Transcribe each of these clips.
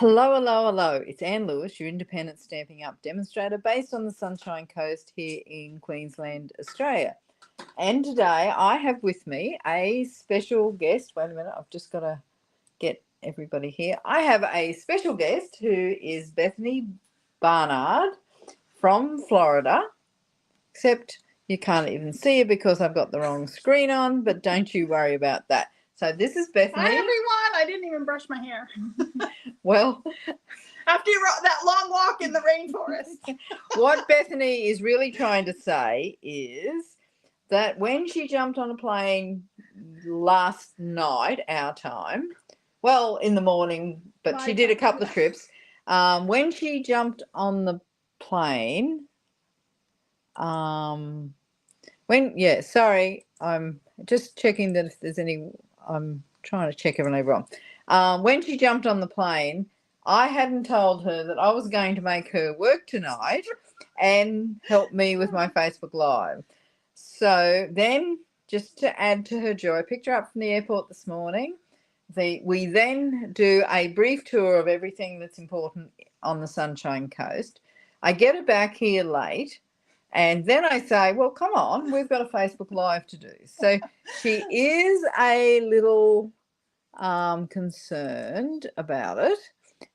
Hello, hello, hello. It's Anne Lewis, your independent Stampin' Up demonstrator based on the Sunshine Coast here in Queensland, Australia. And today I have with me a special guest. Wait a minute, I've just got to get everybody here. I have a special guest who is Bethany Barnard from Florida, except you can't even see her because I've got the wrong screen on, but don't you worry about that. So this is Bethany. Hi, everyone. I didn't even brush my hair. Well, after that long walk in the rainforest. What Bethany is really trying to say is that when she jumped on a plane last night, our time, well, in the morning, but she did a couple of trips. When she jumped on the plane, sorry, I'm just checking that if there's any, I'm trying to check everything wrong. When she jumped on the plane, I hadn't told her that I was going to make her work tonight and help me with my Facebook Live. So then, just to add to her joy, I picked her up from the airport this morning. We then do a brief tour of everything that's important on the Sunshine Coast. I get her back here late, and then I say, well, come on, we've got a Facebook Live to do. So she is a little concerned about it.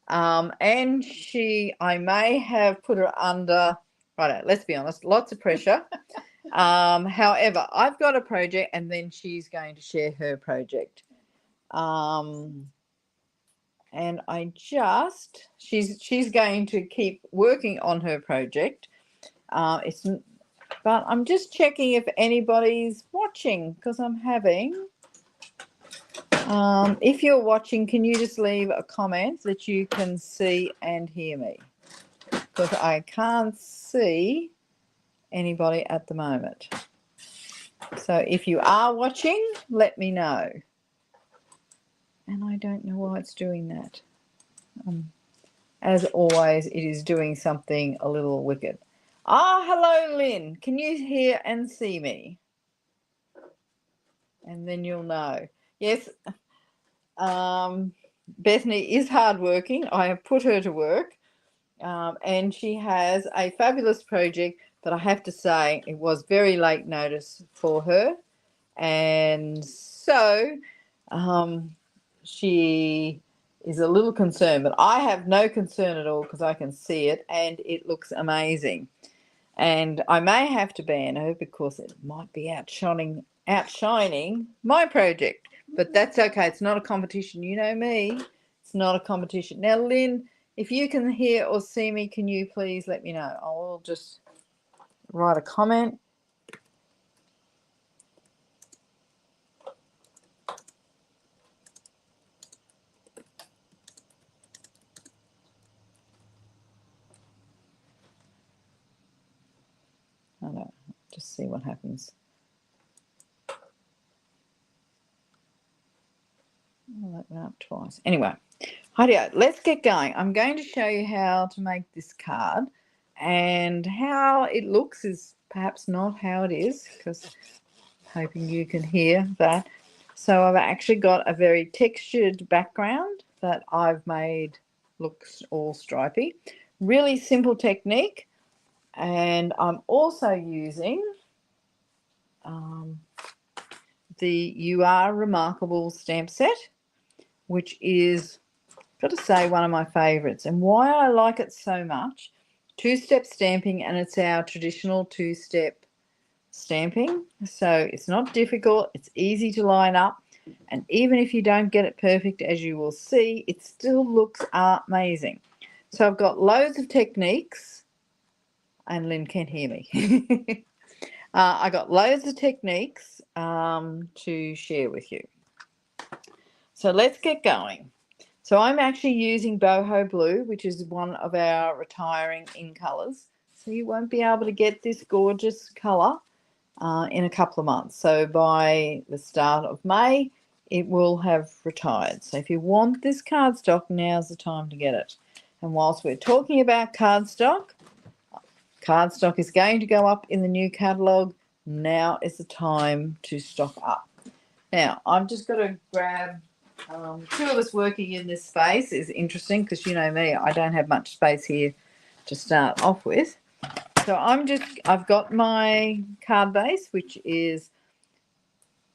And I may have put her under, let's be honest, lots of pressure. However, I've got a project and then she's going to share her project. And she's going to keep working on her project. But I'm just checking if anybody's watching because I'm having... if you're watching, can you just leave a comment that you can see and hear me? Because I can't see anybody at the moment. So if you are watching, let me know. And I don't know why it's doing that. As always, it is doing something a little wicked. Hello, Lynn. Can you hear and see me? And then you'll know. Yes, Bethany is hardworking. I have put her to work, and she has a fabulous project, but I have to say it was very late notice for her. And so she is a little concerned, but I have no concern at all because I can see it and it looks amazing. And I may have to ban her because it might be outshining my project. But that's okay. It's not a competition. You know me. It's not a competition. Now, Lynn, if you can hear or see me, can you please let me know? I will just write a comment. I don't know. Just see what happens. Oh, that went up twice. Anyway, let's get going. I'm going to show you how to make this card, and how it looks is perhaps not how it is, because I'm hoping you can hear that. So I've actually got a very textured background that I've made looks all stripy. Really simple technique. And I'm also using the You Are Remarkable stamp set, which is, got to say, one of my favourites. And why I like it so much, two-step stamping, and it's our traditional two-step stamping. So it's not difficult, it's easy to line up, and even if you don't get it perfect, as you will see, it still looks amazing. So I've got loads of techniques, and Lynn can't hear me. I got loads of techniques to share with you. So let's get going. So I'm actually using Boho Blue, which is one of our retiring in colours. So you won't be able to get this gorgeous colour in a couple of months. So by the start of May, it will have retired. So if you want this cardstock, now's the time to get it. And whilst we're talking about cardstock is going to go up in the new catalogue. Now is the time to stock up. Now, I've just got to grab Two of us working in this space is interesting because you know me, I don't have much space here to start off with. So I've got my card base, which is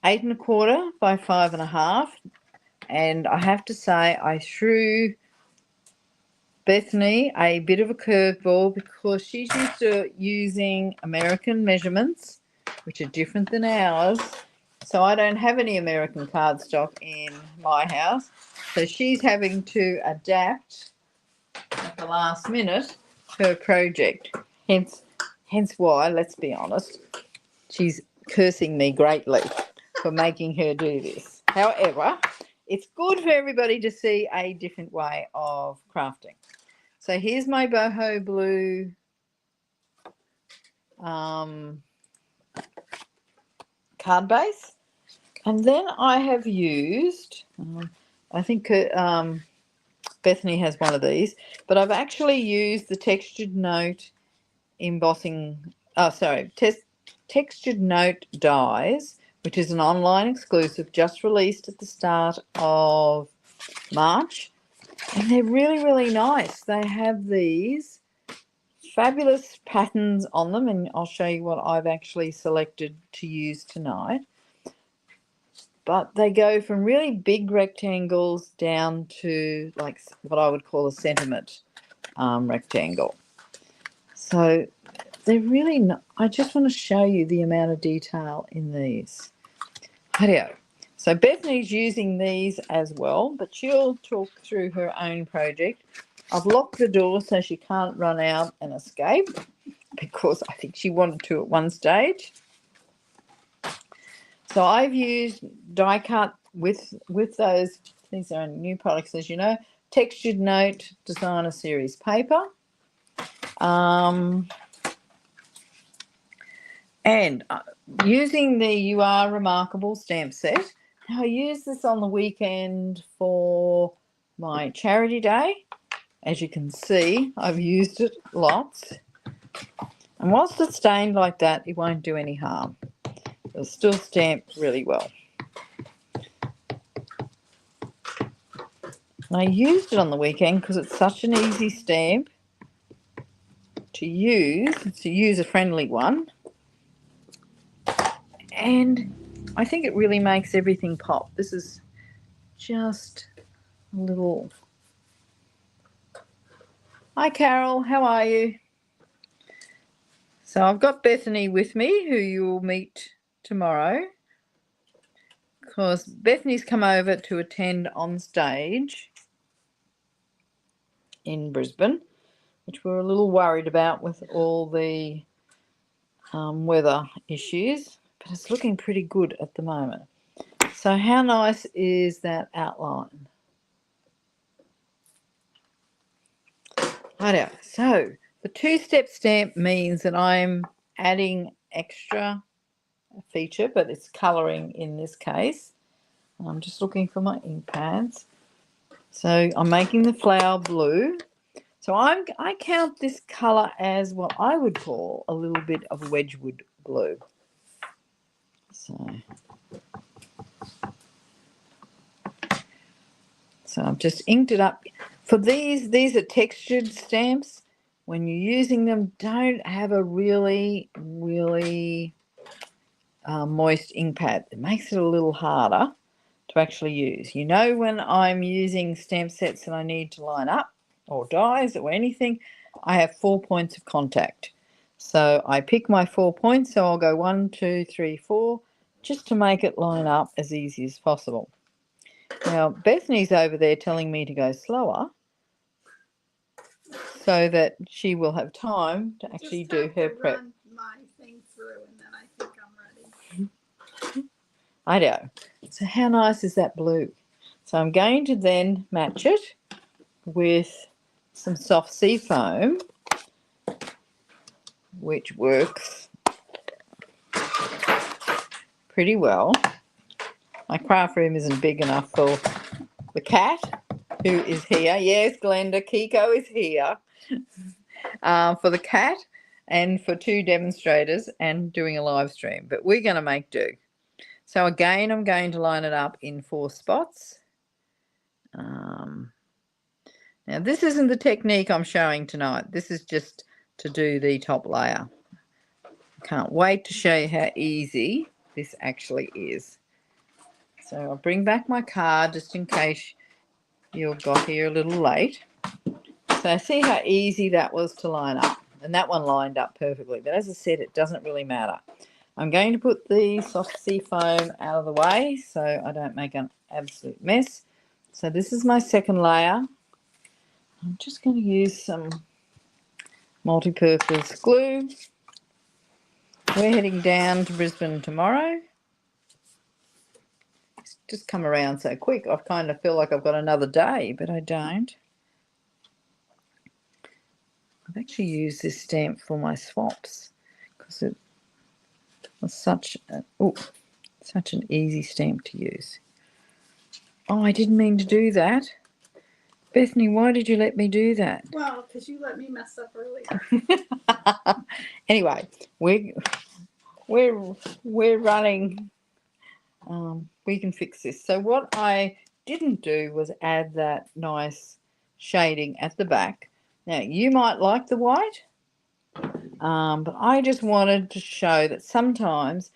8 1/4 by 5 1/2. And I have to say, I threw Bethany a bit of a curveball because she's used to using American measurements, which are different than ours. So I don't have any American cardstock in my house. So she's having to adapt at the last minute her project. Hence why, let's be honest, she's cursing me greatly for making her do this. However, it's good for everybody to see a different way of crafting. So here's my boho blue card base. And then I have used, I think Bethany has one of these, but I've actually used the textured note textured note dies, which is an online exclusive just released at the start of March. And they're really, really nice. They have these fabulous patterns on them, and I'll show you what I've actually selected to use tonight. But they go from really big rectangles down to like what I would call a sentiment rectangle. So they're really I just want to show you the amount of detail in these. Video. So Bethany's using these as well, but she'll talk through her own project. I've locked the door so she can't run out and escape because I think she wanted to at one stage. So I've used die cut with those. These are new products, as you know. Textured Note Designer Series paper. And using the You Are Remarkable stamp set. Now I used this on the weekend for my charity day. As you can see, I've used it lots. And whilst it's stained like that, it won't do any harm. It'll still stamp really well. And I used it on the weekend because it's such an easy stamp to use. It's a user-friendly one. And I think it really makes everything pop. This is just a little... Hi, Carol. How are you? So I've got Bethany with me, who you will meet tomorrow, because Bethany's come over to attend OnStage in Brisbane, which we're a little worried about with all the weather issues, but it's looking pretty good at the moment. So how nice is that outline? Righto. So the two-step stamp means that I'm adding extra feature, but it's colouring in this case. I'm just looking for my ink pads. So I'm making the flower blue. So I count this colour as what I would call a little bit of Wedgwood blue. So I've just inked it up. For these are textured stamps. When you're using them, don't have a really, really moist ink pad. It makes it a little harder to actually use. You know, when I'm using stamp sets and I need to line up, or dies, or anything, I have 4 points of contact. So I pick my 4 points, so I'll go 1, 2, 3, 4, just to make it line up as easy as possible. Now, Bethany's over there telling me to go slower so that she will have time to actually do her prep. Run my thing through and then I think I'm ready. I know. So how nice is that blue? So I'm going to then match it with some soft sea foam, which works pretty well. My craft room isn't big enough for the cat, who is here. Yes, Glenda, Kiko is here. For the cat and for 2 demonstrators and doing a live stream. But we're going to make do. So again, I'm going to line it up in 4 spots. Now, this isn't the technique I'm showing tonight. This is just to do the top layer. Can't wait to show you how easy this actually is. So I'll bring back my card just in case you got here a little late. So see how easy that was to line up. And that one lined up perfectly. But as I said, it doesn't really matter. I'm going to put the soft sea foam out of the way so I don't make an absolute mess. So this is my second layer. I'm just going to use some multi-purpose glue. We're heading down to Brisbane tomorrow. It's just come around so quick. I kind of feel like I've got another day, but I don't. I've actually used this stamp for my swaps because it was such an easy stamp to use. Oh, I didn't mean to do that. Bethany, why did you let me do that? Well, because you let me mess up earlier. Anyway, we're running. We can fix this. So what I didn't do was add that nice shading at the back. Now you might like the white, but I just wanted to show that sometimes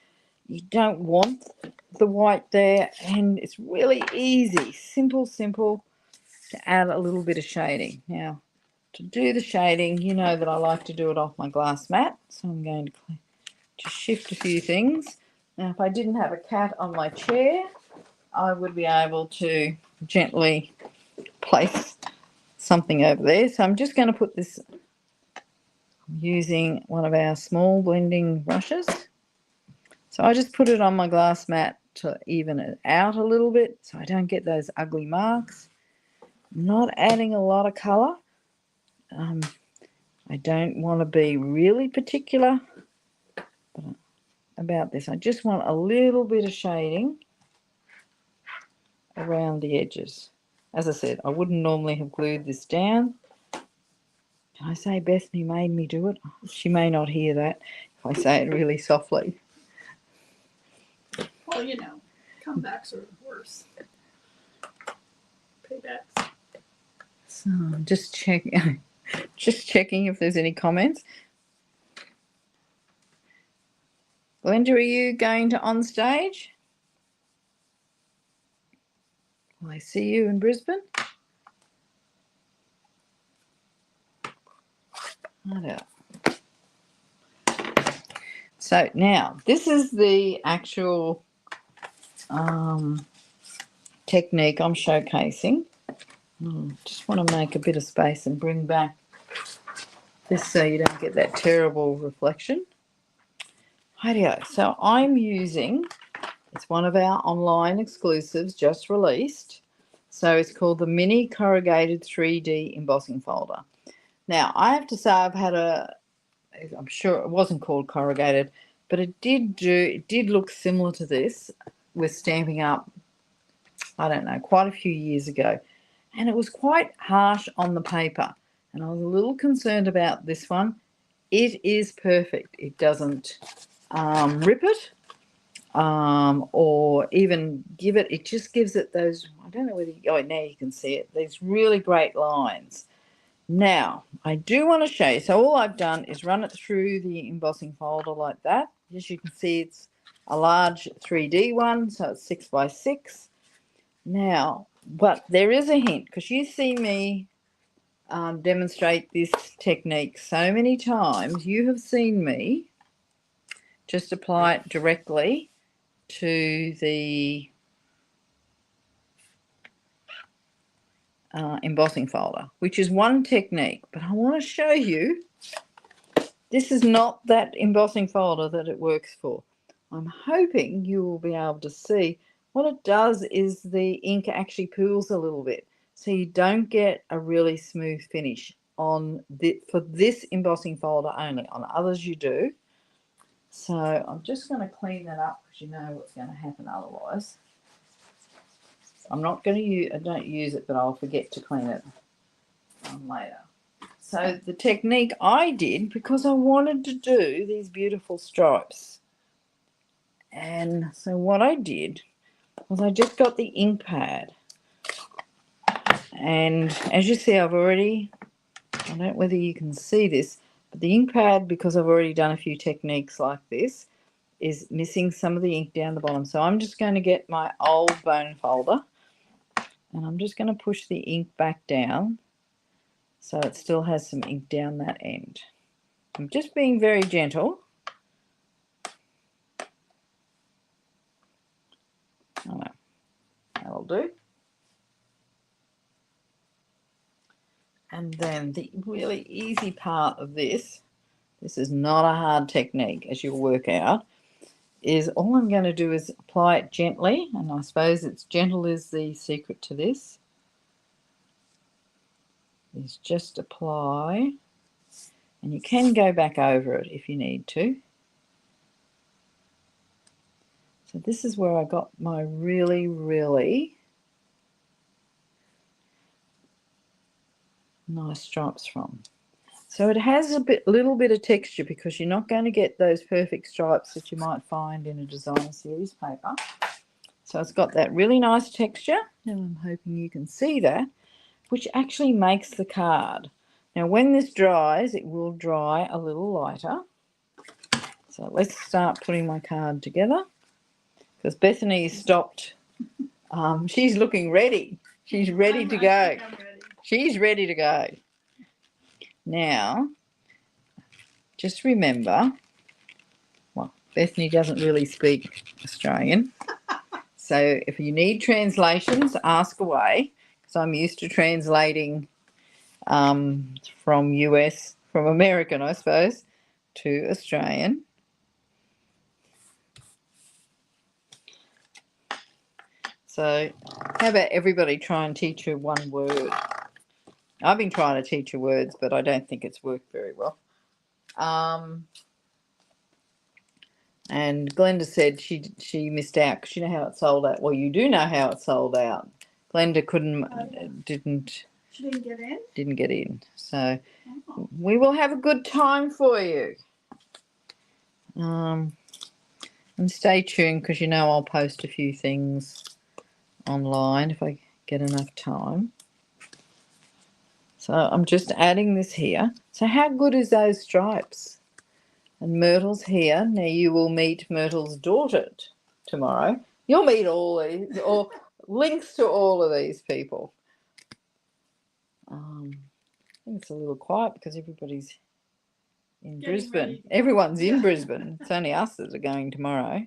you don't want the white there, and it's really easy, simple to add a little bit of shading. Now, to do the shading, you know that I like to do it off my glass mat, so I'm going to shift a few things. Now, if I didn't have a cat on my chair, I would be able to gently place something over there. So I'm just going to put this using one of our small blending brushes. So I just put it on my glass mat to even it out a little bit so I don't get those ugly marks. I'm not adding a lot of colour. I don't want to be really particular about this. I just want a little bit of shading around the edges. As I said, I wouldn't normally have glued this down. Can I say Bethany made me do it? She may not hear that if I say it really softly. Well, you know, comebacks are worse. Paybacks. So I'm just checking if there's any comments. Glenda, are you going to OnStage? Will I see you in Brisbane? So now this is the actual technique I'm showcasing. Just want to make a bit of space and bring back this so you don't get that terrible reflection. Rightio. So I'm using, it's one of our online exclusives just released. So it's called the Mini Corrugated 3D Embossing Folder. Now, I have to say I'm sure it wasn't called corrugated, but it did look similar to this with Stampin' Up, I don't know, quite a few years ago. And it was quite harsh on the paper. And I was a little concerned about this one. It is perfect. It doesn't rip it or even give it. It just gives it those, I don't know whether, now you can see it, these really great lines. Now, I do want to show you. So all I've done is run it through the embossing folder like that. As you can see, it's a large 3D one, so it's 6 by 6. Now, but there is a hint, because you see me demonstrate this technique so many times. You have seen me just apply it directly to the embossing folder, which is one technique. But I want to show you, this is not that embossing folder that it works for. I'm hoping you will be able to see what it does is the ink actually pools a little bit, so you don't get a really smooth finish on for this embossing folder only. On others you do. So I'm just going to clean that up because you know what's going to happen otherwise. I'm not going to use, I don't use it, but I'll forget to clean it later. So the technique I did, because I wanted to do these beautiful stripes. And so what I did was I just got the ink pad And as you see, I've already, I don't know whether you can see this, but the ink pad, because I've already done a few techniques like this, is missing some of the ink down the bottom. So I'm just going to get my old bone folder and I'm just going to push the ink back down so it still has some ink down that end. I'm just being very gentle. Oh no, that'll do. And then the really easy part of this is not a hard technique, as you'll work out, is all I'm going to do is apply it gently, and I suppose it's gentle is the secret to this, is just apply, and you can go back over it if you need to. So this is where I got my really, really nice stripes from. So it has a little bit of texture because you're not going to get those perfect stripes that you might find in a designer series paper. So it's got that really nice texture, and I'm hoping you can see that, which actually makes the card. Now when this dries, it will dry a little lighter. So let's start putting my card together, because Bethany stopped. She's looking ready. She's ready to go. She's ready to go. Now, just remember, well, Bethany doesn't really speak Australian. So if you need translations, ask away, because I'm used to translating from American, I suppose, to Australian. So how about everybody try and teach her one word? I've been trying to teach her words, but I don't think it's worked very well. And Glenda said she missed out because you know how it sold out. Well, you do know how it sold out. Glenda didn't. She didn't get in? Didn't get in. So we will have a good time for you. And stay tuned, because you know I'll post a few things online if I get enough time. So I'm just adding this here. So how good is those stripes? And Myrtle's here. Now you will meet Myrtle's daughter tomorrow. You'll meet all these, or links to all of these people. I think it's a little quiet because everybody's in Brisbane. Everyone's in Brisbane. It's only us that are going tomorrow.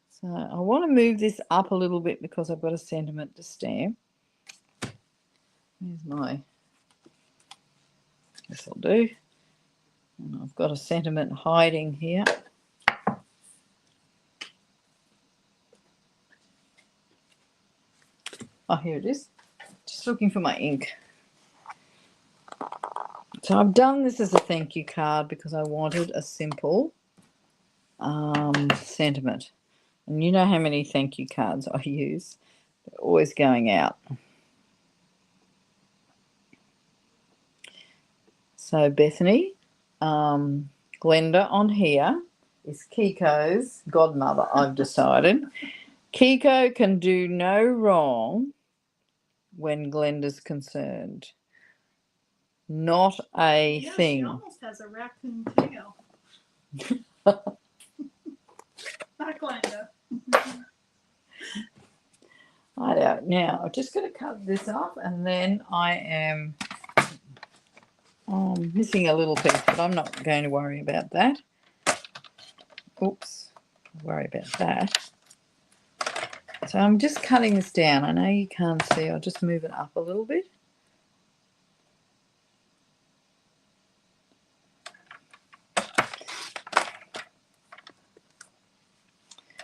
So I want to move this up a little bit because I've got a sentiment to stamp. There's my, this will do. And I've got a sentiment hiding here. Oh, here it is. Just looking for my ink. So I've done this as a thank you card because I wanted a simple sentiment. And you know how many thank you cards I use. They're always going out. So Bethany, Glenda on here is Kiko's godmother, I've decided. Kiko can do no wrong when Glenda's concerned. Not a thing. She almost has a raccoon tail. Not Glenda. I don't. Now, I'm just going to cut this off, and then I am missing a little piece, but I'm not going to worry about that. Oops, I'll worry about that. So I'm just cutting this down. I know you can't see. I'll just move it up a little bit.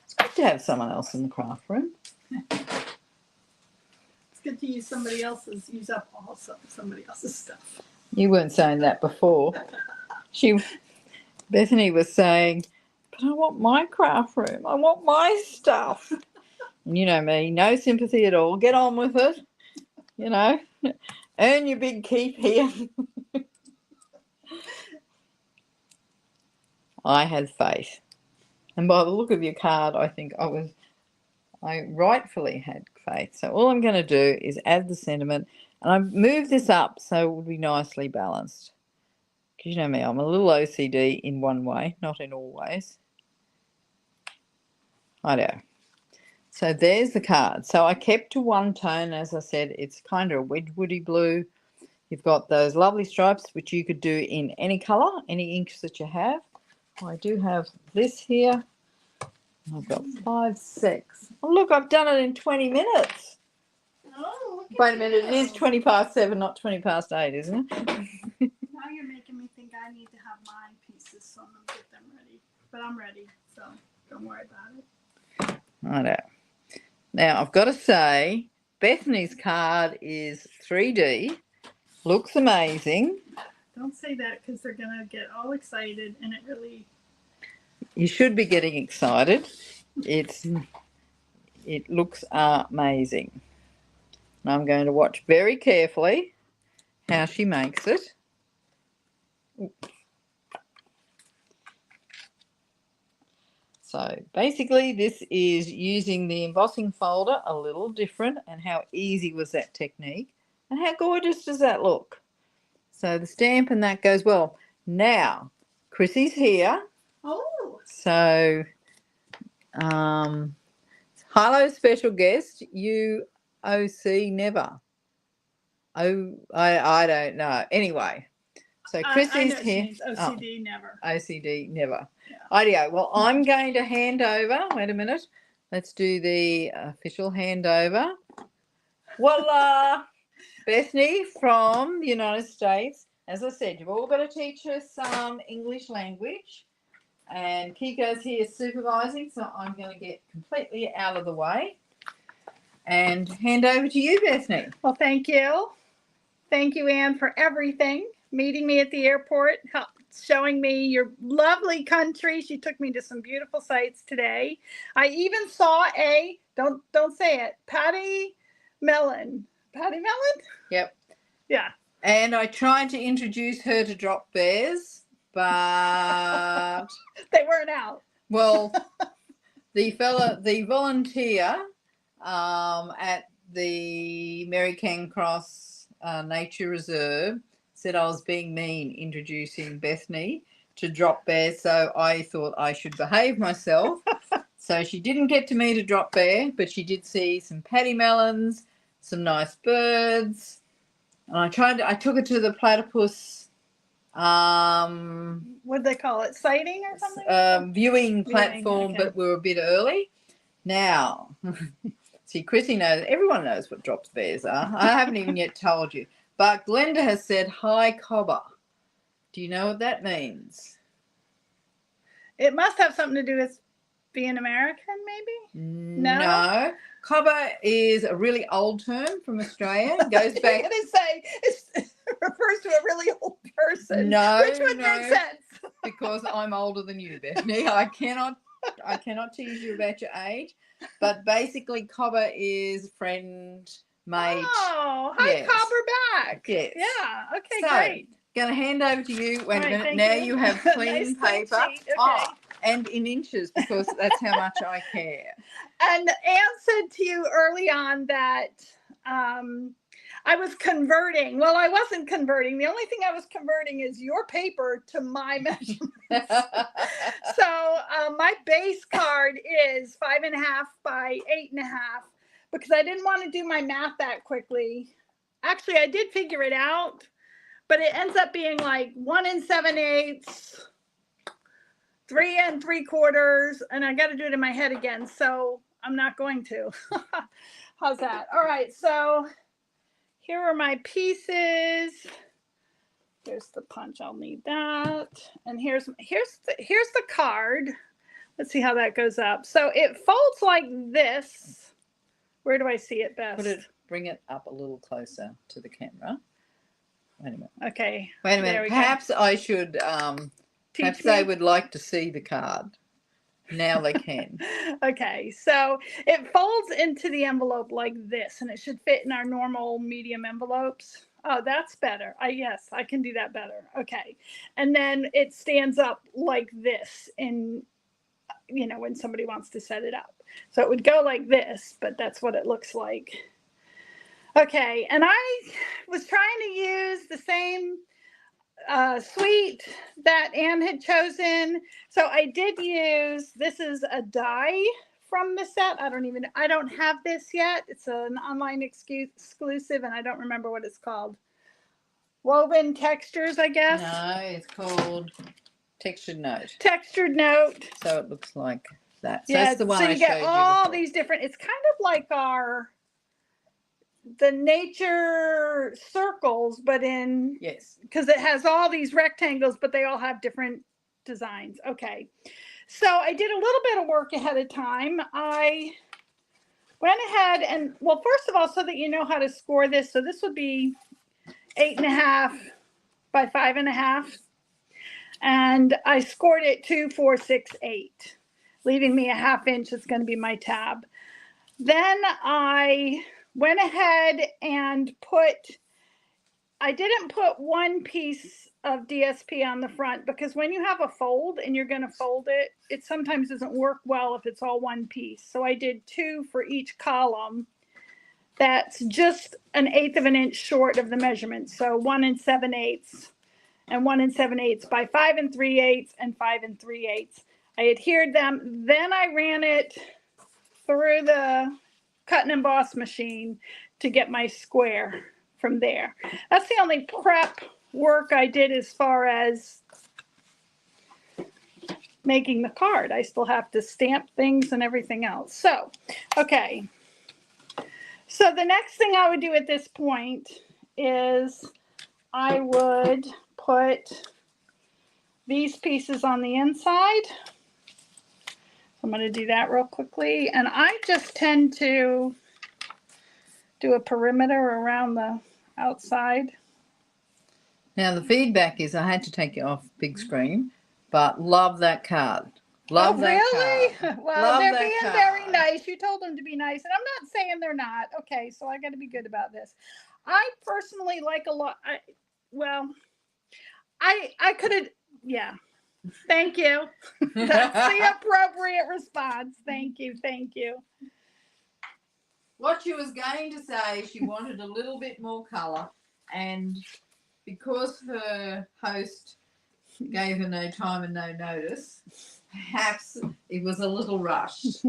It's good to have someone else in the craft room. It's good to use somebody else's, use up somebody else's stuff. You weren't saying that before. Bethany was saying, but I want my craft room. I want my stuff. And you know me, no sympathy at all. Get on with it. You know, earn your big keep here. I had faith. And by the look of your card, I think I rightfully had faith. So all I'm going to do is add the sentiment, and I've moved this up so it will be nicely balanced. Because you know me, I'm a little OCD in one way, not in all ways. I know. So there's the card. So I kept to one tone. As I said, it's kind of a Wedgwoody blue. You've got those lovely stripes, which you could do in any colour, any inks that you have. I do have this here. I've got 5, 6. Oh, look, I've done it in 20 minutes. Oh, look at Wait a minute, you. it is 20 past 7, not 20 past 8, isn't it? Now you're making me think I need to have my pieces, so I'm going to get them ready. But I'm ready, so don't worry about it. I know. Now, I've got to say, Bethany's card is 3D. Looks amazing. Don't say that because they're going to get all excited, and it really... You should be getting excited. It looks amazing. And I'm going to watch very carefully how she makes it. So basically this is using the embossing folder a little different, and how easy was that technique and how gorgeous does that look. So the stamp and that goes well. Now Chrissy's here. Oh! So hello special guest, you OC never. Oh, I don't know. Anyway, so Chrissy's here. OCD never. OCD never. Yeah. Ideo. Well, I'm going to hand over. Wait a minute. Let's do the official handover. Voila! Bethany from the United States. As I said, you've all got to teach her some English language. And Kiko's here supervising, so I'm going to get completely out of the way and hand over to you, Bethany. Well, thank you. Thank you, Anne, for everything. Meeting me at the airport, showing me your lovely country. She took me to some beautiful sites today. I even saw a, don't say it, Patty Melon. Patty Melon? Yep. Yeah. And I tried to introduce her to drop bears, but they weren't out. Well, the volunteer at the Mary Cairncross Nature Reserve said I was being mean introducing Bethany to drop bear, so I thought I should behave myself. So she didn't get to meet a drop bear, but she did see some paddy melons, some nice birds, and I took her to the platypus what do they call it, sighting or something? Viewing platform, okay. but we were a bit early. Now, see, Chrissy knows, everyone knows what drops bears are. I haven't even yet told you. But Glenda has said, hi, Cobber. Do you know what that means? It must have something to do with being American, maybe? No. Cobber is a really old term from Australia. It goes back. I'm going to say it refers to a really old person. No, which would make sense. Because I'm older than you, Bethany. I cannot tease you about your age. But basically, Cobber is friend, mate. Oh, hi, yes. Cobber back. Yes. Yeah. Okay, So, great. Going to hand over to you. Wait a minute. Thank Now you. you have clean Nice paper. sheet. Okay. And in inches, because that's how much I care. And Anne said to you early on that I was converting. Well, I wasn't converting. The only thing I was converting is your paper to my measurements. So my base card is 5.5 by 8.5 because I didn't want to do my math that quickly. Actually, I did figure it out, but it ends up being like 1 7/8, 3 3/4, and I got to do it in my head again. So I'm not going to. How's that? All right. So here are my pieces. Here's the punch. I'll need that. And here's the card. Let's see how that goes up. So it folds like this. Where do I see it best? Bring it up a little closer to the camera. Wait a minute. Okay. Wait a minute. Perhaps I should. Perhaps they would like to see the card. Now they can. Okay, so it folds into the envelope like this, and it should fit in our normal medium envelopes. Oh, that's better. Yes, I can do that better. Okay, and then it stands up like this in you know, when somebody wants to set it up. So it would go like this, but that's what it looks like. Okay, and I was trying to use the same suite that Anne had chosen. So I did use, this is a die from the set. I don't have this yet. It's an online exclusive, and I don't remember what it's called. Woven Textures, I guess. No, it's called Textured Note. Textured Note. So it looks like that. So Yeah, that's the one so I you get showed all you before. these different, it's kind of like the nature circles, but in, Yes. because it has all these rectangles, but they all have different designs. Okay. So I did a little bit of work ahead of time. I went ahead and, well, first of all, so that you know how to score this. So this would be 8.5 by 5.5. And I scored it 2, 4, 6, 8, leaving me a 1/2 inch. It's going to be my tab. Then I went ahead and I didn't put one piece of DSP on the front, because when you have a fold and you're going to fold it, it sometimes doesn't work well if it's all one piece. So I did 2 for each column. That's just 1/8 of an inch short of the measurement. So 1 7/8 and 1 7/8 by 5 3/8 and 5 3/8. I adhered them. Then I ran it through the cut and emboss machine to get my square from there. That's the only prep work I did as far as making the card. I still have to stamp things and everything else. So, okay. So the next thing I would do at this point is I would put these pieces on the inside. I'm going to do that real quickly. And I just tend to do a perimeter around the outside. Now the feedback is I had to take it off big screen, but love that card. Love that really? card. Well, Love they're that being card. very nice. You told them to be nice, and I'm not saying they're not. Okay, so I got to be good about this. I personally like a lot. I could have, yeah. Thank you. That's the appropriate response. Thank you. Thank you. What she was going to say, she wanted a little bit more colour, and because her host gave her no time and no notice, perhaps it was a little rushed.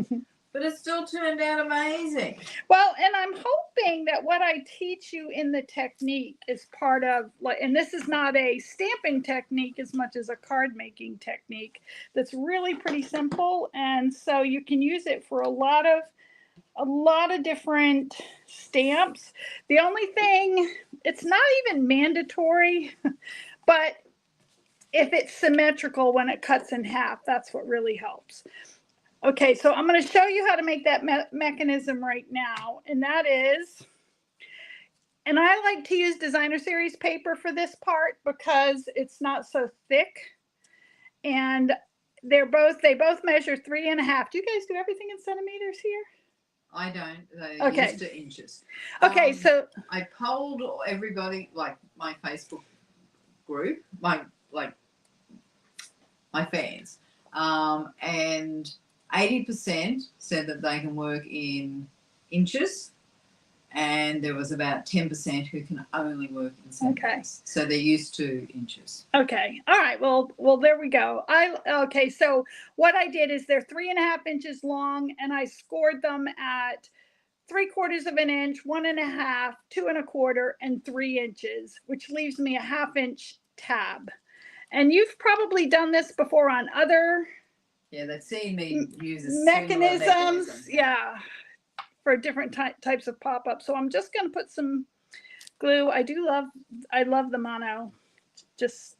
But it still turned out amazing. Well, and I'm hoping that what I teach you in the technique is part of, like, and this is not a stamping technique as much as a card making technique that's really pretty simple. And so you can use it for a lot of different stamps. The only thing, it's not even mandatory, but if it's symmetrical when it cuts in half, that's what really helps. Okay, so I'm going to show you how to make that mechanism right now. And that is, and I like to use designer series paper for this part because it's not so thick. And they both measure 3.5. Do you guys do everything in centimeters here? I don't. They Okay. used to inches. Okay, so I polled everybody, like my Facebook group, my fans, and 80% said that they can work in inches, and there was about 10% who can only work in centimeters. Okay. So they're used to inches. Okay. All right. Well, there we go. Okay. So what I did is they're 3.5 inches long, and I scored them at 3/4 of an inch, 1.5, 2 1/4, and 3 inches, which leaves me a 1/2 inch tab. And you've probably done this before on other they've seen me use a mechanisms. Yeah, for different types of pop-up. So I'm just going to put some glue. I love the mono. Just,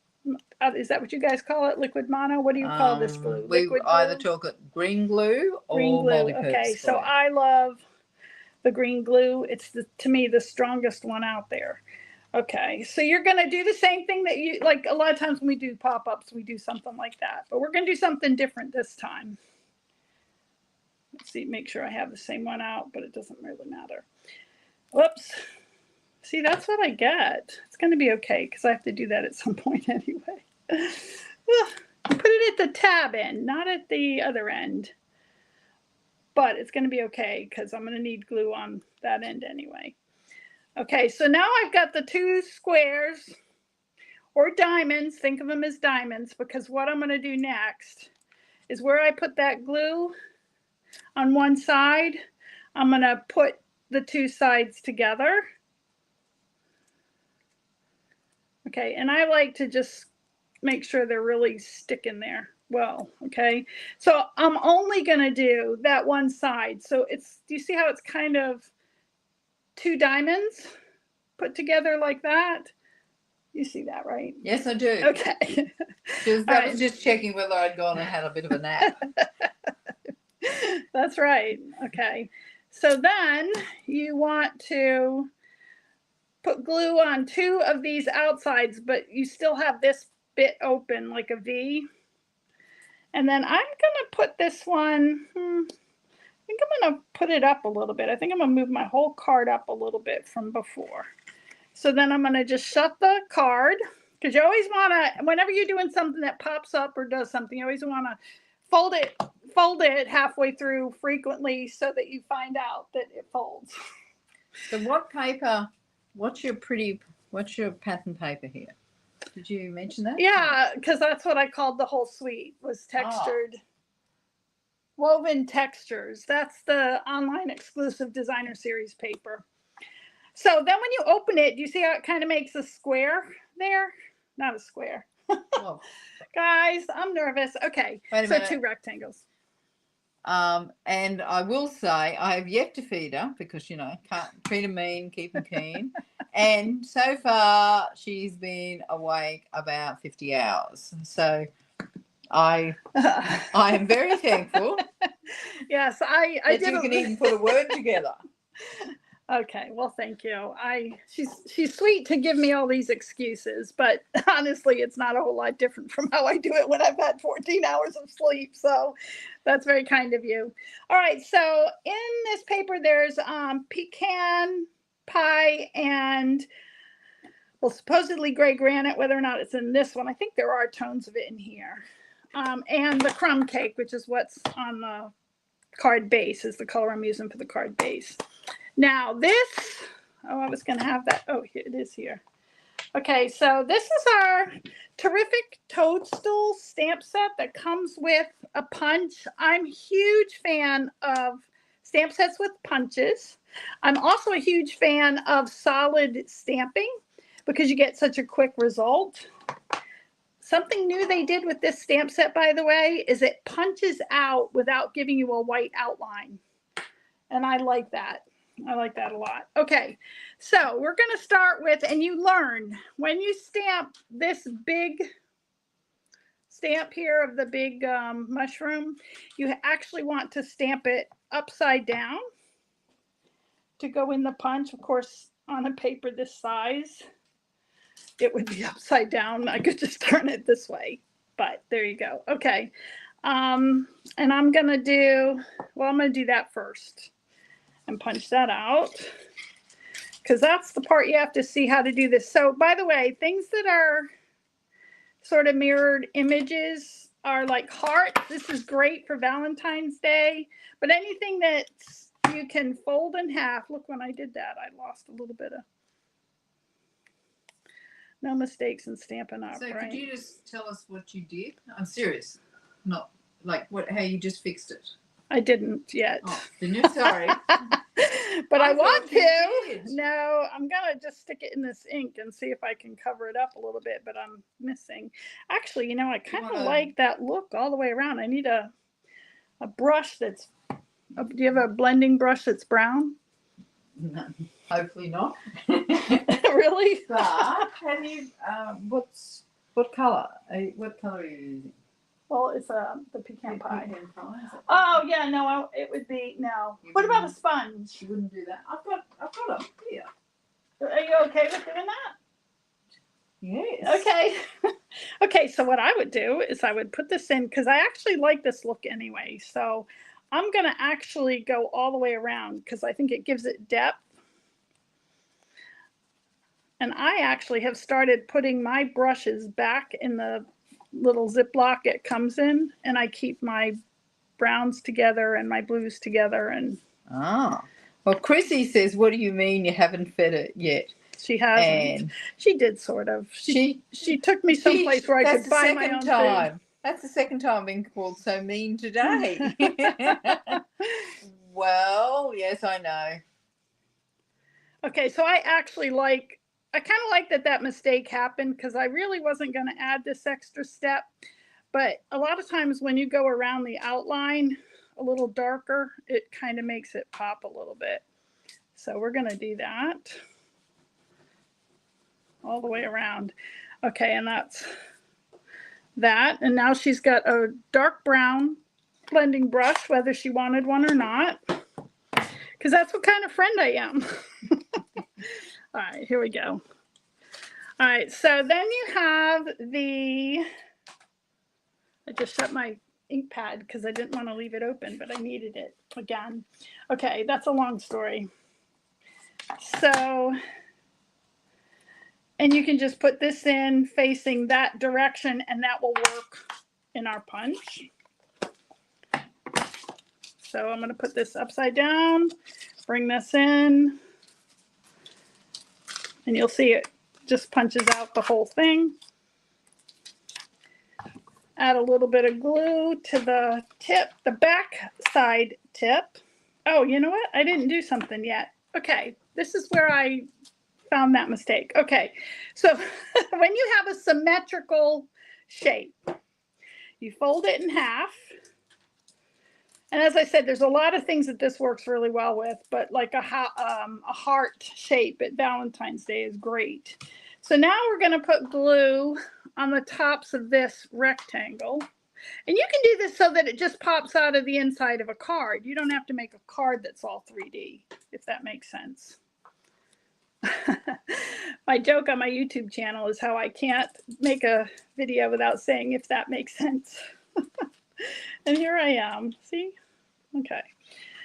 is that what you guys call it? Liquid mono? What do you call this glue? We either talk it green glue or green glue. multi-purpose Okay, so glue. I love the green glue. It's to me the strongest one out there. Okay, so you're going to do the same thing that you, like a lot of times when we do pop-ups, we do something like that. But we're going to do something different this time. Let's see, make sure I have the same one out, but it doesn't really matter. Whoops. See, that's what I get. It's going to be okay because I have to do that at some point anyway. Put it at the tab end, not at the other end. But it's going to be okay because I'm going to need glue on that end anyway. Okay, so now I've got the 2 squares or diamonds. Think of them as diamonds, because what I'm going to do next is where I put that glue on one side, I'm going to put the 2 sides together. Okay, and I like to just make sure they're really sticking there well. Okay, so I'm only going to do that one side. So it's, do you see how it's kind of 2 diamonds put together like that? You see that, right? Yes, I do. Okay. That was just checking whether I'd gone and had a bit of a nap. That's right. Okay. So then you want to put glue on 2 of these outsides, but you still have this bit open like a V. And then I'm going to put this one, I think I'm going to put it up a little bit. I think I'm going to move my whole card up a little bit from before. So then I'm going to just shut the card, because you always want to, whenever you're doing something that pops up or does something, you always want to fold it halfway through frequently so that you find out that it folds. So what paper, what's your pattern paper here? Did you mention that? Yeah, because that's what I called the whole suite, was textured, woven textures. That's the online exclusive designer series paper. So then when you open it, do you see how it kind of makes a square there? Not a square. Oh. Guys, I'm nervous. Okay, so 2 rectangles. And I will say I have yet to feed her, because, you know, can't treat her mean, keep her keen. And so far she's been awake about 50 hours. So I am very thankful. Yes, I did. You can even put a word together. Okay, well, thank you. She's sweet to give me all these excuses, but honestly, it's not a whole lot different from how I do it when I've had 14 hours of sleep. So that's very kind of you. All right, so in this paper, there's pecan pie and, well, supposedly gray granite. Whether or not it's in this one, I think there are tones of it in here. And the crumb cake, which is what's on the card base, is the color I'm using for the card base. Now this, I was going to have that. Oh, here it is here. Okay, so this is our terrific toadstool stamp set that comes with a punch. I'm a huge fan of stamp sets with punches. I'm also a huge fan of solid stamping, because you get such a quick result. Something new they did with this stamp set, by the way, is it punches out without giving you a white outline. And I like that. I like that a lot. Okay, so we're going to start with, and you learn, when you stamp this big stamp here of the big mushroom, you actually want to stamp it upside down to go in the punch. Of course, on a paper this size, it would be upside down. I could just turn it this way, but there you go. Okay, and I'm going to do, well, I'm going to do that first and punch that out, because that's the part you have to see how to do this. So, by the way, things that are sort of mirrored images are like hearts. This is great for Valentine's Day, but anything that you can fold in half. Look, when I did that, I lost a little bit of, no mistakes in Stampin' Up. So right? Could you just tell us what you did? I'm serious, not like how you just fixed it. I didn't yet. Oh, didn't you? Sorry. But I want to. Did. No, I'm going to just stick it in this ink and see if I can cover it up a little bit, but I'm missing. Actually, you know, I kind of like that look all the way around. I need a brush that's, do you have a blending brush that's brown? No, hopefully not. Really? But have you, what colour? What colour are you using? Well, it's the pecan pie. Pecan pie. Oh yeah, no, it would be no. What about a sponge? You wouldn't do that. I've got them here. Are you okay with doing that? Yes. Okay. Okay, so what I would do is I would put this in, because I actually like this look anyway. So I'm going to actually go all the way around, because I think it gives it depth. And I actually have started putting my brushes back in the little Ziploc it comes in, and I keep my browns together and my blues together. And well, Chrissy says, what do you mean you haven't fed it yet? she hasn't. And she did sort of. She took me someplace where I could buy my own food. That's the second time I've been called so mean today. Well, yes, I know. Okay, so I kind of like that mistake happened, because I really wasn't going to add this extra step. But a lot of times when you go around the outline a little darker, it kind of makes it pop a little bit. So we're going to do that all the way around. Okay, and that's that. And now she's got a dark brown blending brush, whether she wanted one or not, because that's what kind of friend I am. All right, here we go. All right, so then you have I just shut my ink pad because I didn't want to leave it open, but I needed it again. Okay, that's a long story. So, and you can just put this in facing that direction, and that will work in our punch. So I'm going to put this upside down, bring this in, and you'll see it just punches out the whole thing. Add a little bit of glue to the tip, the back side tip. Oh, you know what? I didn't do something yet. Okay, this is where I found that mistake. Okay, so when you have a symmetrical shape, you fold it in half. And as I said, there's a lot of things that this works really well with, but like a heart shape at Valentine's Day is great. So now we're going to put glue on the tops of this rectangle. And you can do this so that it just pops out of the inside of a card. You don't have to make a card that's all 3D, if that makes sense. My joke on my YouTube channel is how I can't make a video without saying, if that makes sense. And here I am. See? Okay.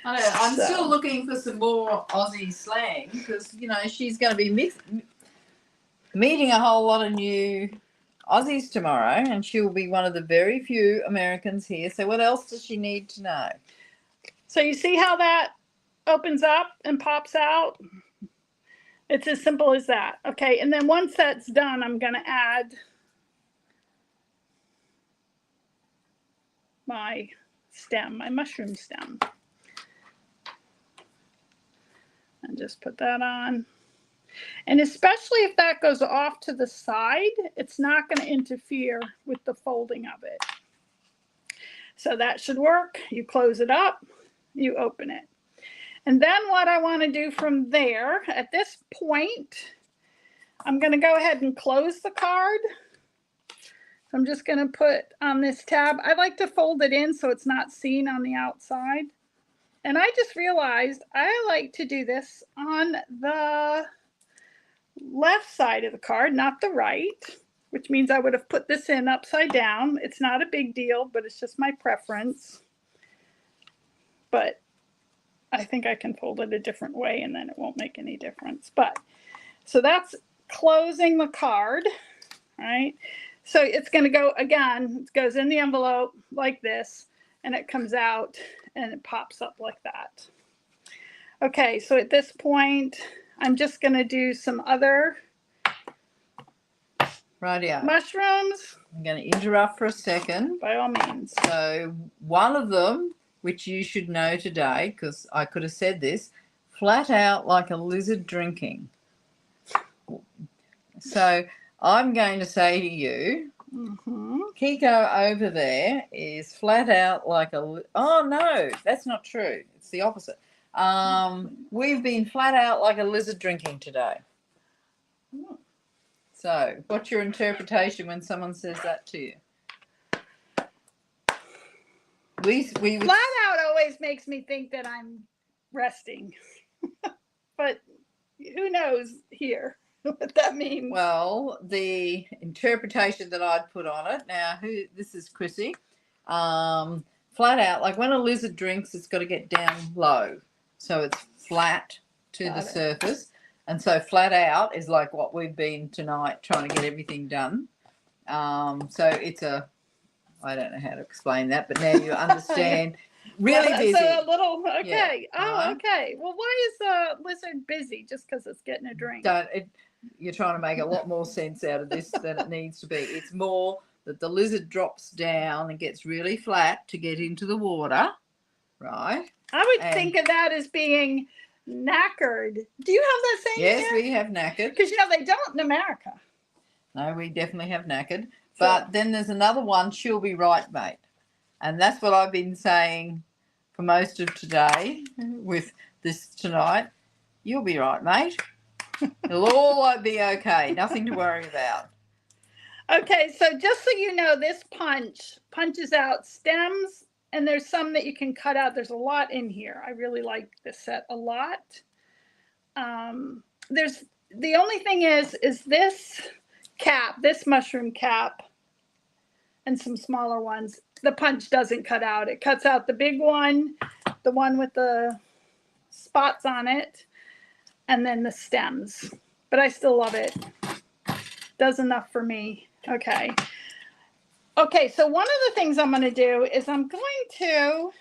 I know. I'm still looking for some more Aussie slang, because, you know, she's going to be meeting a whole lot of new Aussies tomorrow, and she'll be one of the very few Americans here. So what else does she need to know? So you see how that opens up and pops out? It's as simple as that. Okay, and then once that's done, I'm going to add my stem, my mushroom stem. And just put that on. And especially if that goes off to the side, it's not going to interfere with the folding of it. So that should work. You close it up, you open it. And then what I want to do from there, at this point, I'm going to go ahead and close the card. So I'm just going to put on this tab. I like to fold it in so it's not seen on the outside. And I just realized I like to do this on the left side of the card, not the right, which means I would have put this in upside down. It's not a big deal, but it's just my preference. But I think I can fold it a different way and then it won't make any difference. But so that's closing the card, right? So it's going to go again, it goes in the envelope like this, and it comes out and it pops up like that. Okay, so at this point, I'm just going to do some other mushrooms. I'm going to interrupt for a second. By all means. So one of them, which you should know today, because I could have said this, flat out like a lizard drinking. So I'm going to say to you, Kiko over there is flat out like a... Oh, no, that's not true. It's the opposite. We've been flat out like a lizard drinking today. So what's your interpretation when someone says that to you? We flat out always makes me think that I'm resting. But who knows here what that means? Well, the interpretation that I'd put on it, now this is Chrissy, flat out, like when a lizard drinks, it's got to get down low. So it's flat to the surface. And so flat out is like what we've been tonight trying to get everything done. So it's a, I don't know how to explain that, but now you understand. Really busy. So a little, okay. Yeah, Oh, right. okay. Well, why is the lizard busy? Just because it's getting a drink? You're trying to make a lot more sense out of this than it needs to be. It's more that the lizard drops down and gets really flat to get into the water, right? I would think of that as being knackered. Do you have that saying? Yes, here? we have knackered. Because, you know, they don't in America. No, we definitely have knackered. But then there's another one, she'll be right, mate. And that's what I've been saying for most of today with this tonight. You'll be right, mate. It'll all be okay. Nothing to worry about. Okay, so just so you know, this punches out stems, and there's some that you can cut out. There's a lot in here. I really like this set a lot. There's the only thing is this cap, this mushroom cap, and some smaller ones. The punch doesn't cut out. It cuts out the big one, the one with the spots on it, and then the stems. But I still love it. Does enough for me. Okay. Okay, so one of the things I'm going to do is I'm going to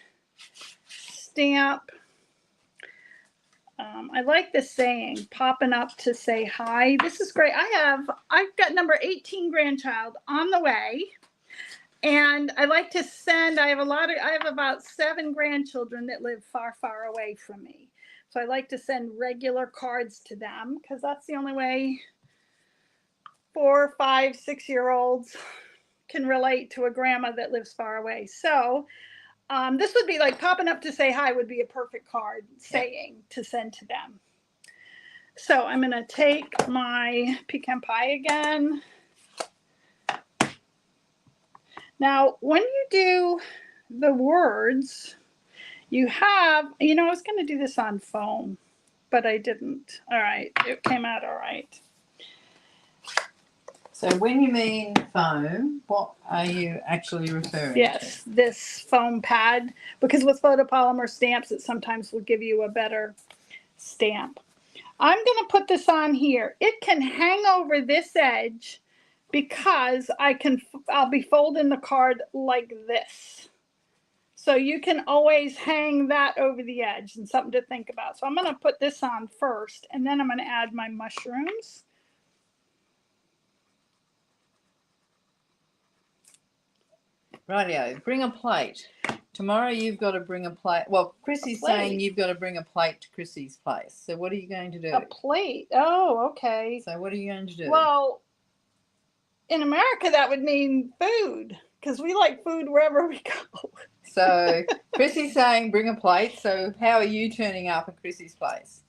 stamp. I like this saying, popping up to say hi. This is great. I've got number 18 grandchild on the way. And I like to send, I have about 7 grandchildren that live far, far away from me. So I like to send regular cards to them because that's the only way 4, 5, 6-year-olds can relate to a grandma that lives far away. So this would be like popping up to say hi would be a perfect card saying to send to them. So I'm going to take my pecan pie again. Now, when you do the words, you have, you know, I was going to do this on foam, but I didn't. All right, it came out all right. So when you mean foam, what are you actually referring to? Yes, this foam pad, because with photopolymer stamps, it sometimes will give you a better stamp. I'm going to put this on here. It can hang over this edge because I'll be folding the card like this. So you can always hang that over the edge, and something to think about. So I'm going to put this on first, and then I'm going to add my mushrooms. Rightio, bring a plate. Tomorrow you've got to bring a plate. Well, Chrissy's saying you've got to bring a plate to Chrissy's place. So what are you going to do? A plate? Oh, okay. So what are you going to do? Well, in America, that would mean food, because we like food wherever we go. So Chrissy's saying bring a plate. So how are you turning up at Chrissy's place?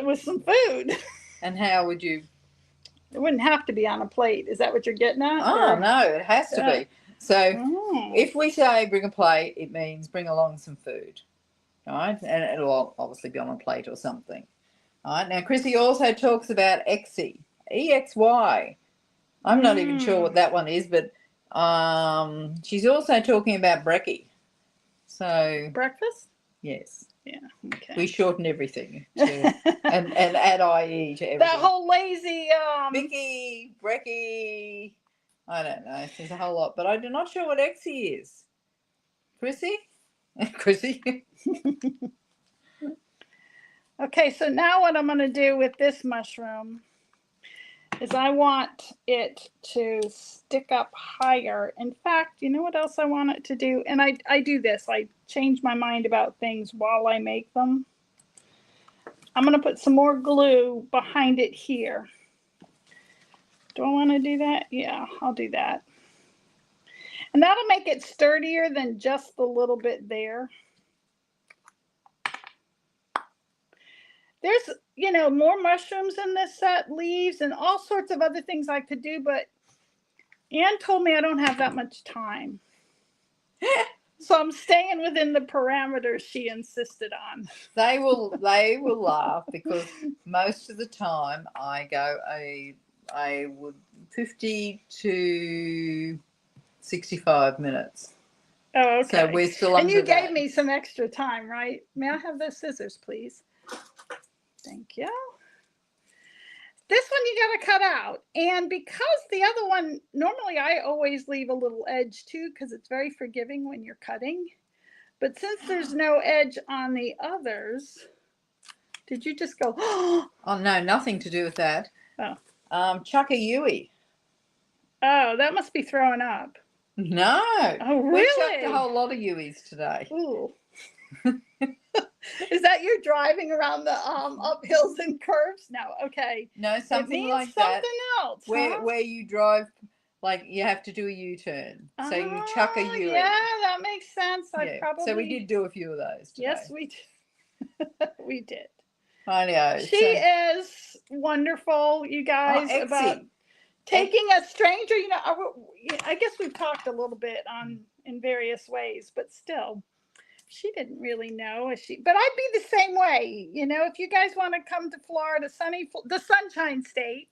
With some food. And how would you? It wouldn't have to be on a plate. Is that what you're getting at? Oh, no, it has to be. So if we say bring a plate, it means bring along some food, right? And it'll obviously be on a plate or something. All right. Now, Chrissy also talks about Exy, EXY. I'm not even sure what that one is, but she's also talking about brekkie. So breakfast? Yes. Yeah. Okay. We shorten everything to, and add IE to everything. That whole lazy Vicky, brekkie. I don't know. There's a whole lot, but I'm not sure what Exy is. Chrissy? Chrissy? Okay, so now what I'm going to do with this mushroom is I want it to stick up higher. In fact, you know what else I want it to do? And I do this. I change my mind about things while I make them. I'm going to put some more glue behind it here. Do I want to do that? Yeah, I'll do that. And that'll make it sturdier than just the little bit there. There's, you know, more mushrooms in this set, leaves, and all sorts of other things I could do, but Anne told me I don't have that much time. So I'm staying within the parameters she insisted on. They will laugh because most of the time I go I would 50 to 65 minutes. Oh, okay. So we're still under And you that. gave me some extra time, right? May I have those scissors, please? Thank you. this one you got to cut out. And because the other one, normally I always leave a little edge too, because it's very forgiving when you're cutting. But since there's no edge on the others, did you just go, Oh, no, nothing to do with that. Oh. Chuck a Yui. Oh, that must be throwing up. No. Oh, We chucked really? a whole lot of Yuis today. Ooh. Is that you driving around the up hills and curves? No, okay. No, something it means like something that. else. Where you drive, like you have to do a U-turn. So you chuck a Yui. Yeah, that makes sense. Yeah. So we did do a few of those today. Yes, we did. We did. I know. She is wonderful, you guys, about taking a stranger. You know, I guess we've talked a little bit in various ways, but still, she didn't really know. But I'd be the same way. You know, if you guys want to come to Florida, the Sunshine State,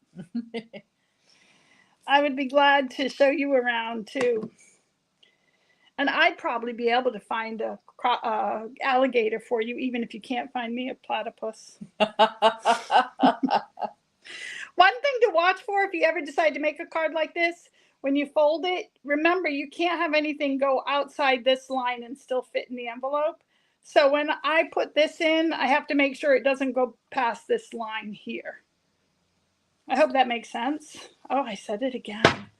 I would be glad to show you around too. And I'd probably be able to find a alligator for you, even if you can't find me a platypus. One thing to watch for if you ever decide to make a card like this, when you fold it, remember you can't have anything go outside this line and still fit in the envelope. So when I put this in, I have to make sure it doesn't go past this line here. I hope that makes sense. Oh, I said it again.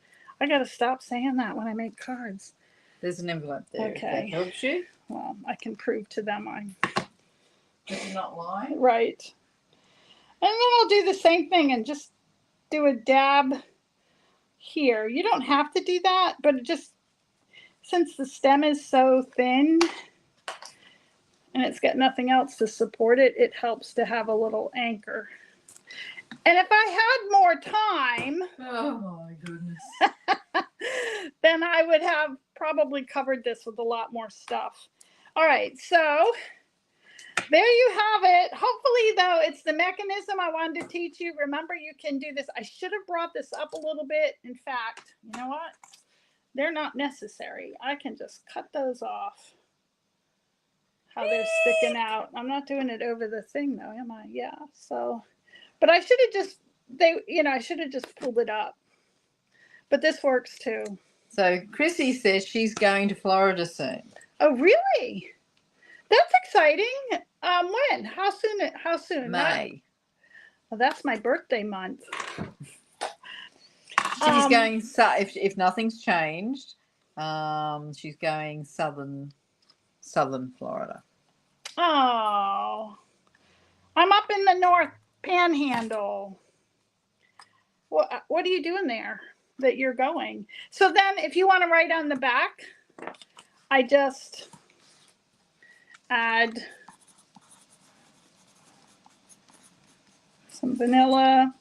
I got to stop saying that when I make cards. There's an envelope there. Okay. If that helps you. Well, I can prove to them I'm not lying. right. And then I'll do the same thing and just do a dab here. You don't have to do that, but since the stem is so thin and it's got nothing else to support it, it helps to have a little anchor. And if I had more time, oh my goodness, then I would have probably covered this with a lot more stuff. All right, so there you have it. Hopefully, though, it's the mechanism I wanted to teach you. Remember, you can do this. I should have brought this up a little bit. In fact, you know what? They're not necessary. I can just cut those off. How they're sticking out. I'm not doing it over the thing, though, am I? Yeah, so... But I should have I should have just pulled it up. But this works too. So Chrissy says she's going to Florida soon. Oh, really? That's exciting. When? How soon? May. Well, that's my birthday month. She's going, if nothing's changed, she's going southern Florida. Oh. I'm up in the North Panhandle. What are you doing there that you're going? So then if you want to write on the back, I just add some vanilla.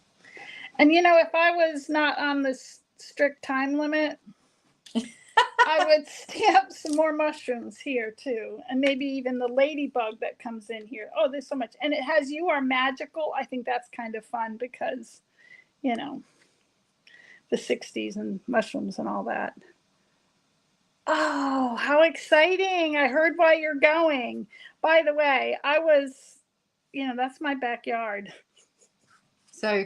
And you know, if I was not on this strict time limit, I would stamp some more mushrooms here too. And maybe even the ladybug that comes in here. Oh, there's so much. And it has "You Are Magical." I think that's kind of fun because, you know, the 60s and mushrooms and all that. Oh, how exciting. I heard why you're going. By the way, that's my backyard. So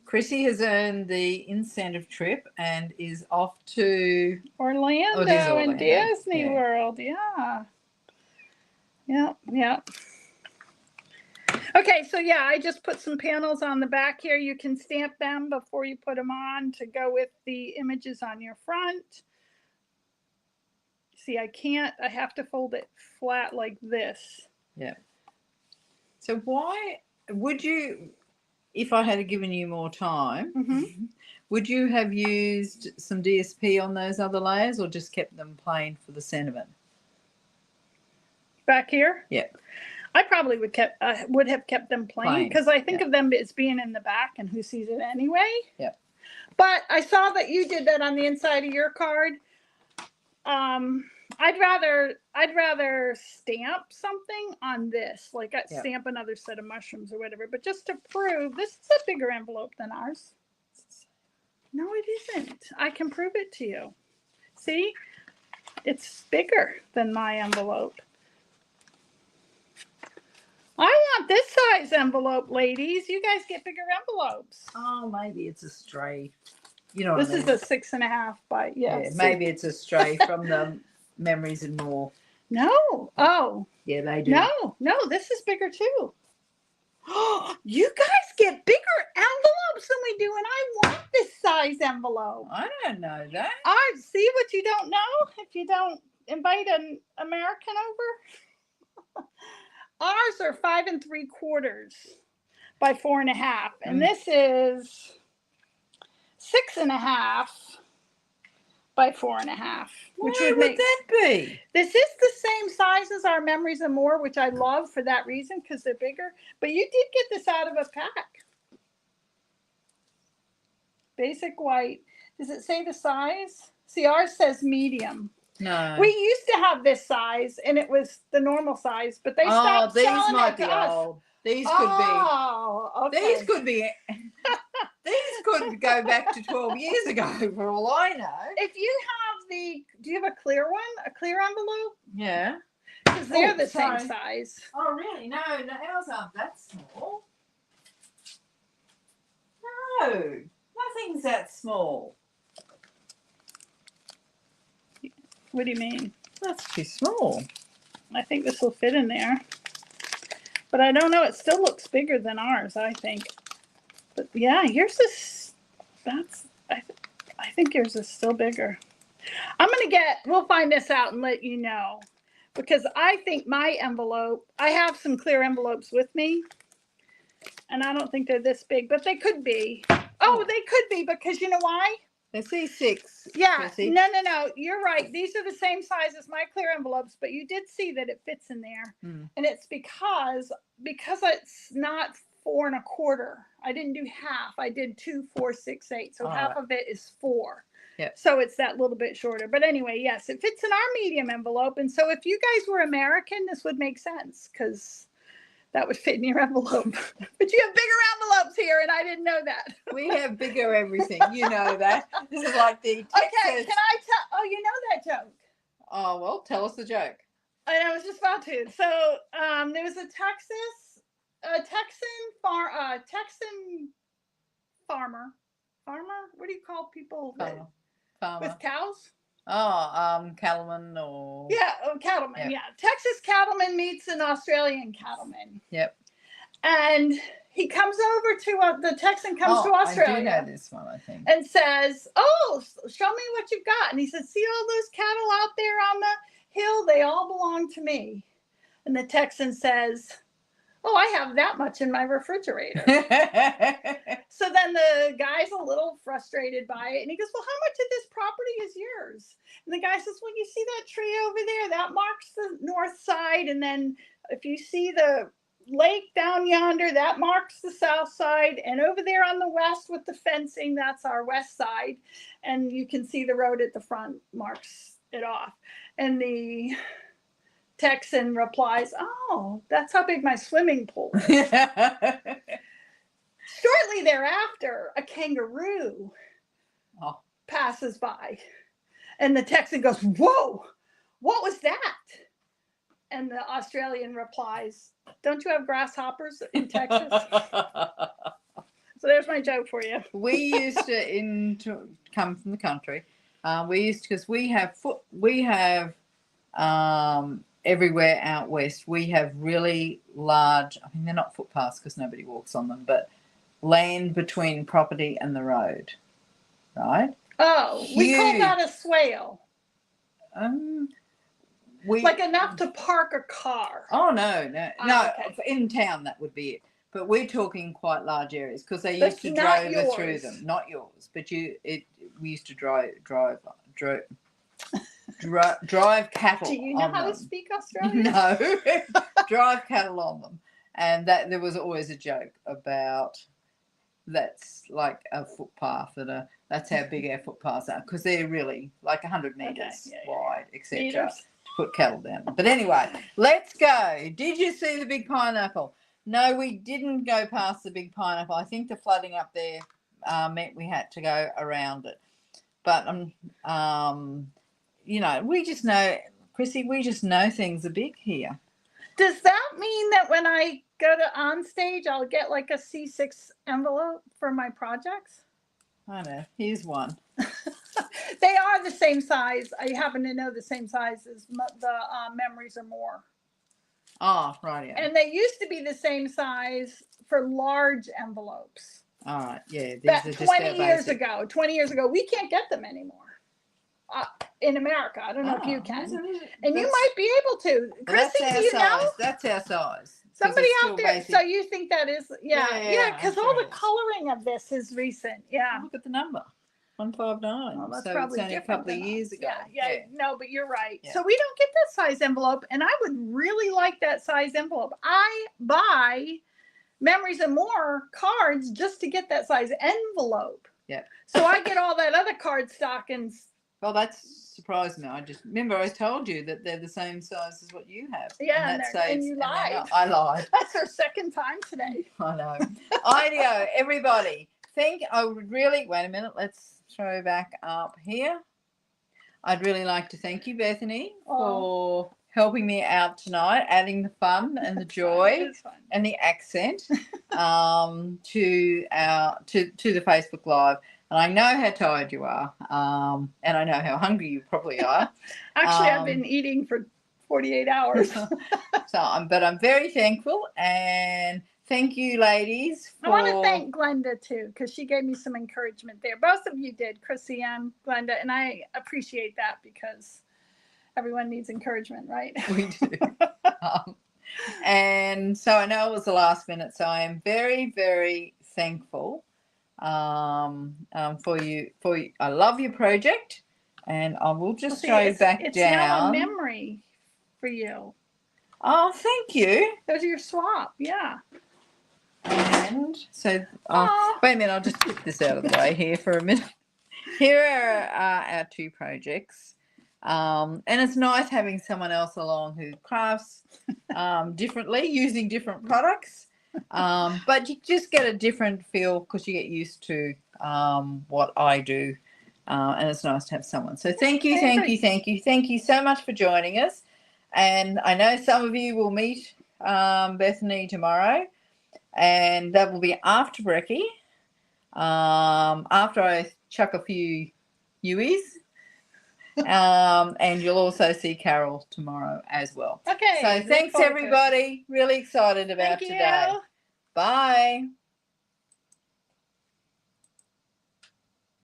Chrissy has earned the incentive trip and is off to Orlando and Disney World. Yeah. Yep. Okay, so yeah, I just put some panels on the back here. You can stamp them before you put them on to go with the images on your front. See, I have to fold it flat like this. Yeah. So why would you, if I had given you more time, would you have used some DSP on those other layers or just kept them plain for the sentiment? Back here? Yeah. I probably would have kept them plain because I think of them as being in the back and who sees it anyway. Yeah. But I saw that you did that on the inside of your card. I'd rather stamp something on this, like stamp another set of mushrooms or whatever. But just to prove, this is a bigger envelope than ours. No, it isn't. I can prove it to you. See, it's bigger than my envelope. I want this size envelope, ladies. You guys get bigger envelopes. Oh, maybe it's a stray. You know what This I mean? is a 6.5 by, Yeah, yes. maybe it's a stray from the Memories and More. No. Oh. Yeah, they do. No, this is bigger too. Oh, you guys get bigger envelopes than we do, and I want this size envelope. I don't know that. I see what you don't know if you don't invite an American over. Ours are 5 3/4 by 4.5, and this is 6.5 by 4.5. Which Why would that be? This is the same size as our Memories and More, which I love for that reason because they're bigger. But you did get this out of a pack. Basic white. Does it say the size? See, ours says medium. No. We used to have this size, and it was the normal size, but they stopped these selling might it be to us. old. These could be. Okay. These could be. These could go back to 12 years ago, for all I know. If you have do you have a clear one? A clear envelope? Yeah. Because they're the sorry. same size. Oh, really? No, ours aren't that small. No, nothing's that small. What do you mean? That's too small. I think this will fit in there. But I don't know. It still looks bigger than ours, I think. But yeah, yours is, I think yours is still bigger. We'll find this out and let you know. Because I think my envelope, I have some clear envelopes with me. And I don't think they're this big, but they could be. Oh, they could be because you know why? They say 6. Yeah, no. You're right. These are the same size as my clear envelopes, but you did see that it fits in there. And it's because it's not 4 1/4. I didn't do half. I did 2, 4, 6, 8. So half of it is 4. Yeah. So it's that little bit shorter. But anyway, yes, it fits in our medium envelope. And so if you guys were American, this would make sense because that would fit in your envelope. But you have bigger envelopes here, and I didn't know that. We have bigger everything. You know that. This is like the Texas. Okay, can I tell? Oh, you know that joke. Oh, well, tell us the joke. And I was just about to. So there was a Texan farmer. What do you call people Farmer. with cows? Oh, cattleman or... Yeah, cattleman, yeah. Texas cattleman meets an Australian cattleman. Yep. And he comes over to, the Texan comes to Australia. I do know this one, I think. And says, oh, show me what you've got. And he says, see all those cattle out there on the hill? They all belong to me. And the Texan says, oh, I have that much in my refrigerator. So then the guy's a little frustrated by it. And he goes, well, how much of this property is yours? And the guy says, well, you see that tree over there? That marks the north side. And then if you see the lake down yonder, that marks the south side. And over there on the west with the fencing, that's our west side. And you can see the road at the front marks it off. And the Texan replies, oh, that's how big my swimming pool is. Shortly thereafter, a kangaroo passes by. And the Texan goes, whoa, what was that? And the Australian replies, don't you have grasshoppers in Texas? So there's my joke for you. We used to come from the country. Because we have everywhere out west, we have really large, I mean, they're not footpaths because nobody walks on them, but land between property and the road, right? Oh, we call that a swale. Like enough to park a car. Oh, no. Okay. In town that would be it. But we're talking quite large areas because they used to drive through them. Not yours, but we used to drive cattle. Do you know how to speak Australian? No, drive cattle on them, and that there was always a joke about that's like a footpath that's how big our footpaths are because they're really like 100 meters wide, etc. To put cattle down. But anyway, let's go. Did you see the big pineapple? No, we didn't go past the big pineapple. I think the flooding up there meant we had to go around it. But we just know, Chrissy, we just know things are big here. Does that mean that when I go to OnStage, I'll get like a C6 envelope for my projects. I know. Here's one. They are the same size. I happen to know the same size as the Memories or More. Oh, right. Yeah. And they used to be the same size for large envelopes. All right. Yeah. These But are just 20 our years basic. ago, 20 years ago, we can't get them anymore in America. I don't know if you Oh, can. isn't it? And you might be able to. Well, that's Chrissy, our do you size. know? That's our size. 'Cause Somebody it's out still there. basic. So you think that is, Yeah, because I'm all sure the it is. coloring of this is recent. Yeah. Oh, look at the number. 159. Well, that's so probably it's only a different couple of than years us. ago. Yeah. No, but you're right. Yeah. So we don't get that size envelope, and I would really like that size envelope. I buy Memories and More cards just to get that size envelope. Yeah. So I get all that other card stock and. Well, that's surprised me. I just remember I told you that they're the same size as what you have. Yeah, and, that and saves, you and they're lied. not. I lied. That's our second time today. I know. IDEO, everybody. I would really, wait a minute, let's throw back up here. I'd really like to thank you, Bethany, for helping me out tonight, adding the fun and the joy and the accent to the Facebook Live. And I know how tired you are, and I know how hungry you probably are. Actually, I've been eating for 48 hours. But I'm very thankful, and thank you, ladies. I want to thank Glenda too, because she gave me some encouragement there. Both of you did, Chrissy and Glenda, and I appreciate that because everyone needs encouragement, right? We do. And so I know it was the last minute, so I am very, very thankful for you. I love your project, and I will just throw back it's down. It's now a memory for you. Oh, thank you. Those are your swap, yeah. And so, wait a minute, I'll just get this out of the way here for a minute. Here are our two projects. And it's nice having someone else along who crafts differently, using different products. But you just get a different feel because you get used to what I do. And it's nice to have someone. So thank you so much for joining us. And I know some of you will meet Bethany tomorrow. And that will be after brekkie, after I chuck a few Uis. And you'll also see Carol tomorrow as well. Okay. So thanks, everybody. Really excited about today. Bye.